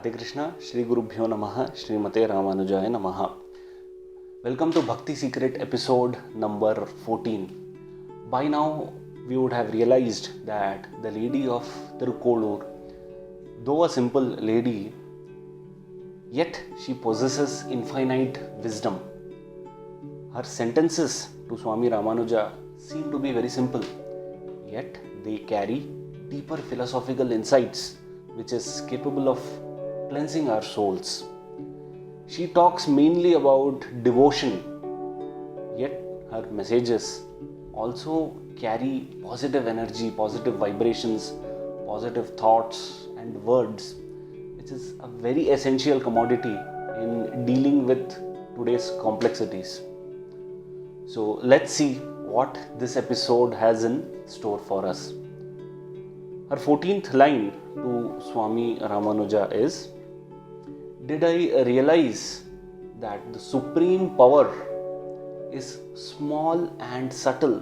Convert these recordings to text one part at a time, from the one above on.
Radhe Krishna, Shri Gurubhyo Namaha, Srimate Ramanujaya Namaha. Welcome to Bhakti Secret episode number 14. By now, we would have realized that the lady of Tirukkolur, though a simple lady, yet she possesses infinite wisdom. Her sentences to Swami Ramanuja seem to be very simple, yet they carry deeper philosophical insights which is capable of cleansing our souls. She talks mainly about devotion, yet her messages also carry positive energy, positive vibrations, positive thoughts and words, which is a very essential commodity in dealing with today's complexities. So let's see what this episode has in store for us. Her 14th line to Swami Ramanuja is, "Did I realize that the supreme power is small and subtle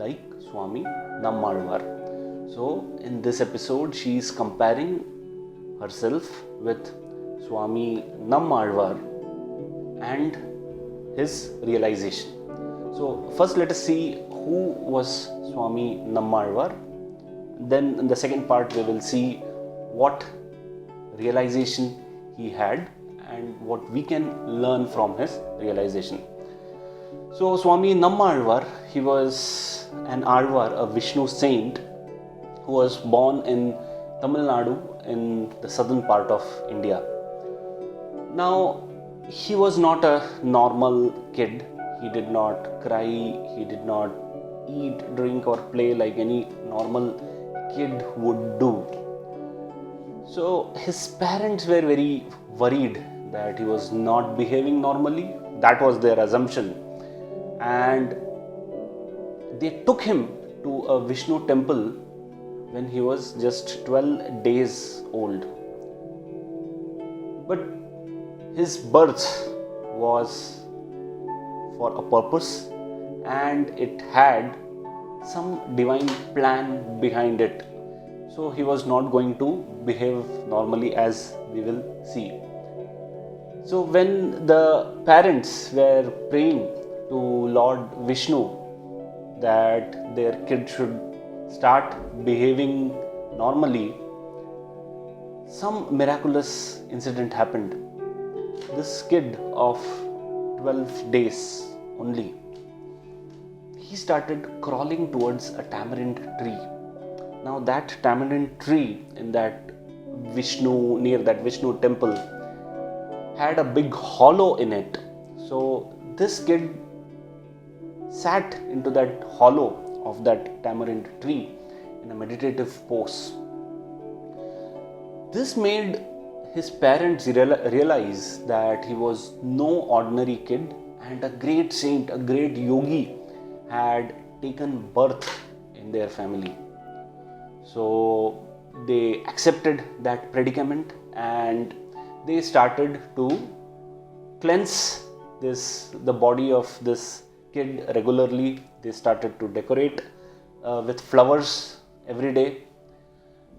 like Swami Nammalvar?" So in this episode she is comparing herself with Swami Nammalvar and his realization. So first let us see who was Swami Nammalvar. Then in the second part we will see what realization he had and what we can learn from his realization. So Swami Nammalvar, he was an Alvar, a Vishnu saint who was born in Tamil Nadu in the southern part of India. Now he was not a normal kid. He did not cry, he did not eat, drink or play like any normal kid would do. So his parents were very worried that he was not behaving normally. That was their assumption. And they took him to a Vishnu temple when he was just 12 days old. But his birth was for a purpose and it had some divine plan behind it. So he was not going to behave normally, as we will see. So when the parents were praying to Lord Vishnu that their kid should start behaving normally, some miraculous incident happened. This kid of 12 days only, he started crawling towards a tamarind tree. Now that tamarind tree in that near that Vishnu temple had a big hollow in it. So this kid sat into that hollow of that tamarind tree in a meditative pose. This made his parents realize that he was no ordinary kid and a great saint, a great yogi had taken birth in their family. So they accepted that predicament and they started to cleanse the body of this kid regularly. They started to decorate with flowers every day.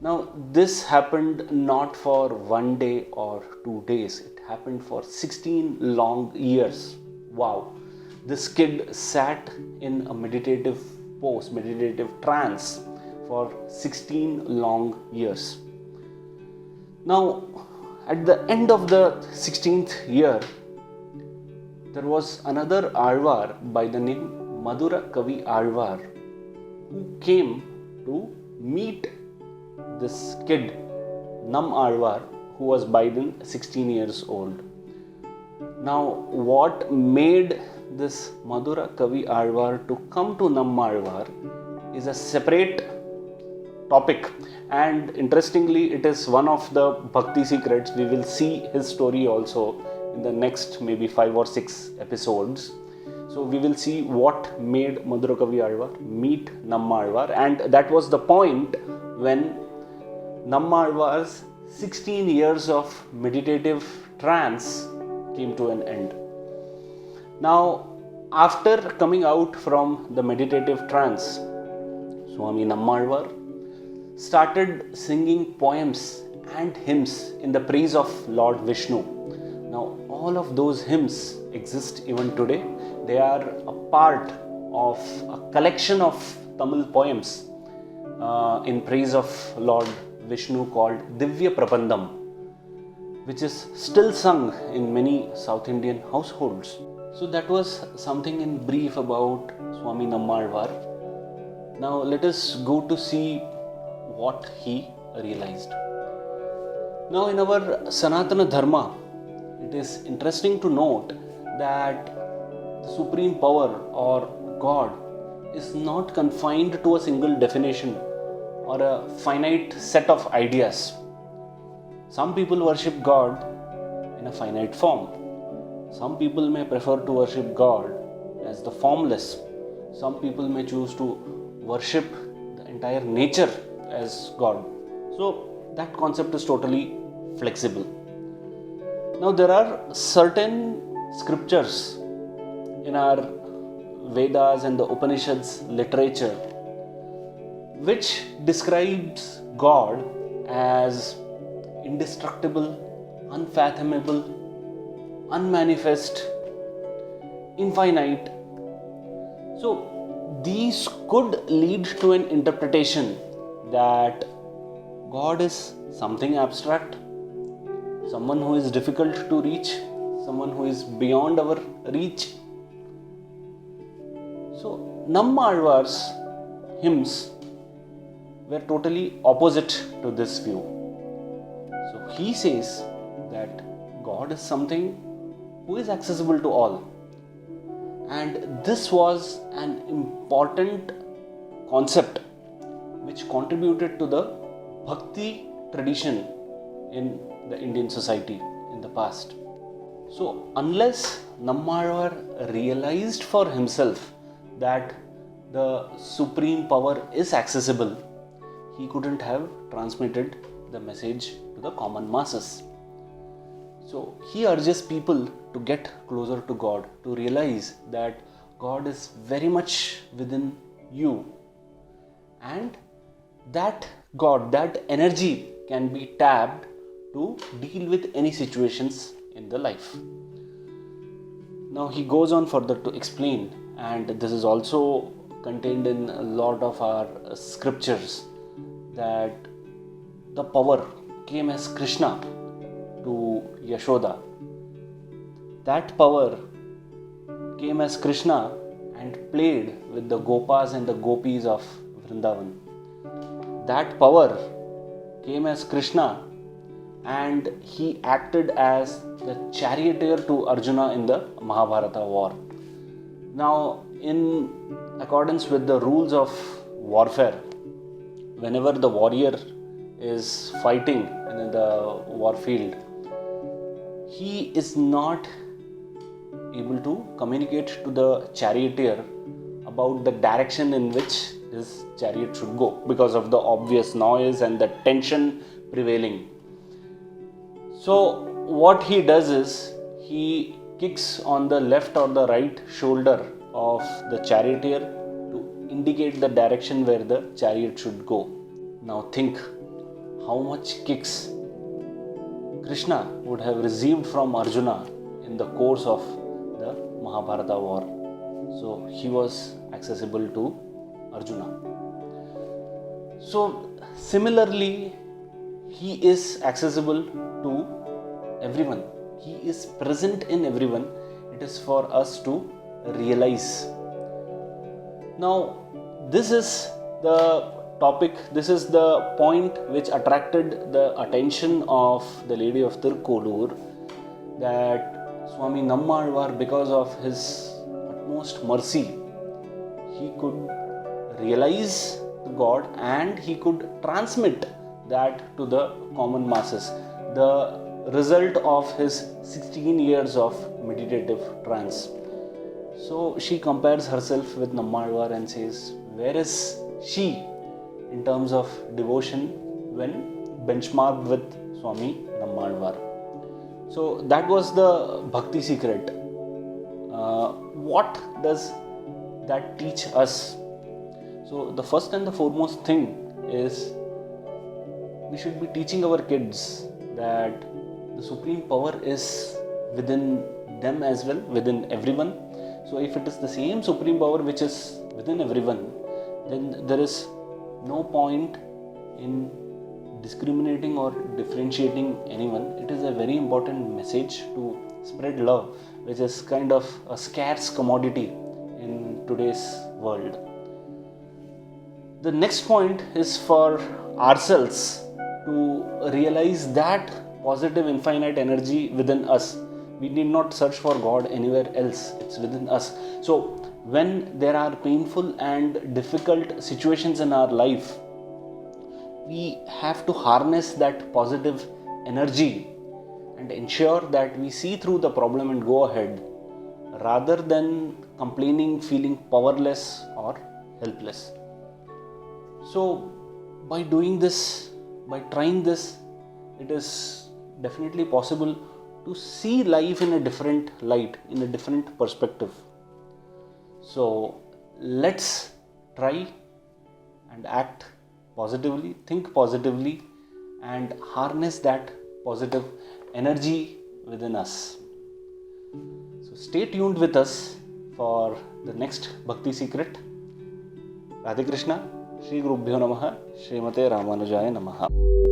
Now this happened not for one day or 2 days. It happened for 16 long years. Wow. This kid sat in a meditative pose, meditative trance for 16 long years. Now, at the end of the 16th year, there was another Alvar by the name Madura Kavi Alvar who came to meet this kid, Nam Alvar, who was by then 16 years old. Now, what made this Madura Kavi Alvar to come to Nammalvar is a separate topic, and interestingly it is one of the Bhakti secrets. We will see his story also in the next maybe 5 or 6 episodes. So we will see what made Madura Kavi Alvar meet Nammalvar, and that was the point when Nammalvar's 16 years of meditative trance came to an end. Now, after coming out from the meditative trance, Swami Nammalvar started singing poems and hymns in the praise of Lord Vishnu. Now, all of those hymns exist even today. They are a part of a collection of Tamil poems in praise of Lord Vishnu called Divya Prabandham, which is still sung in many South Indian households. So that was something in brief about Swami Nammalvar. Now let us go to see what he realized. Now in our Sanatana Dharma, it is interesting to note that the supreme power or God is not confined to a single definition or a finite set of ideas. Some people worship God in a finite form. Some people may prefer to worship God as the formless. Some people may choose to worship the entire nature as God. So that concept is totally flexible. Now there are certain scriptures in our Vedas and the Upanishads literature which describes God as indestructible, unfathomable, unmanifest, infinite. So these could lead to an interpretation that God is something abstract, someone who is difficult to reach, someone who is beyond our reach. So Nammalvar's hymns were totally opposite to this view. So he says that God is something who is accessible to all. And this was an important concept which contributed to the bhakti tradition in the Indian society in the past. So unless Nammalvar realized for himself that the supreme power is accessible, he couldn't have transmitted the message to the common masses. So he urges people to get closer to God, to realize that God is very much within you, and that God, that energy can be tapped to deal with any situations in the life. Now he goes on further to explain, and this is also contained in a lot of our scriptures, that the power came as Krishna to Yashoda. That power came as Krishna and played with the Gopas and the Gopis of Vrindavan. That power came as Krishna and he acted as the charioteer to Arjuna in the Mahabharata war. Now, in accordance with the rules of warfare, whenever the warrior is fighting in the war field, he is not able to communicate to the charioteer about the direction in which his chariot should go because of the obvious noise and the tension prevailing. So what he does is he kicks on the left or the right shoulder of the charioteer to indicate the direction where the chariot should go. Now think how much kicks Krishna would have received from Arjuna in the course of the Mahabharata war. So he was accessible to Arjuna. So similarly, he is accessible to everyone. He is present in everyone. It is for us to realize. Now, this is the topic, this is the point which attracted the attention of the lady of Tirukkolur, that Swami Nammalvar, because of his utmost mercy, he could realize God and he could transmit that to the common masses. The result of his 16 years of meditative trance. So she compares herself with Nammalvar and says, where is she in terms of devotion when benchmarked with Swami Nammalvar? So that was the Bhakti secret. What does that teach us? So the first and the foremost thing is we should be teaching our kids that the supreme power is within them as well, within everyone. So if it is the same supreme power which is within everyone, then there is no point in discriminating or differentiating anyone. It is a very important message to spread love, which is kind of a scarce commodity in today's world. The next point is for ourselves to realize that positive infinite energy within us. We need not search for God anywhere else, it's within us. So when there are painful and difficult situations in our life, we have to harness that positive energy and ensure that we see through the problem and go ahead, rather than complaining, feeling powerless or helpless. So by doing this, by trying this, it is definitely possible to see life in a different light, in a different perspective. So let's try and act positively, think positively, and harness that positive energy within us. So stay tuned with us for the next Bhakti Secret. Radhe Krishna, Shri Gurubhyo Namaha, Srimate Ramanujaya Namaha.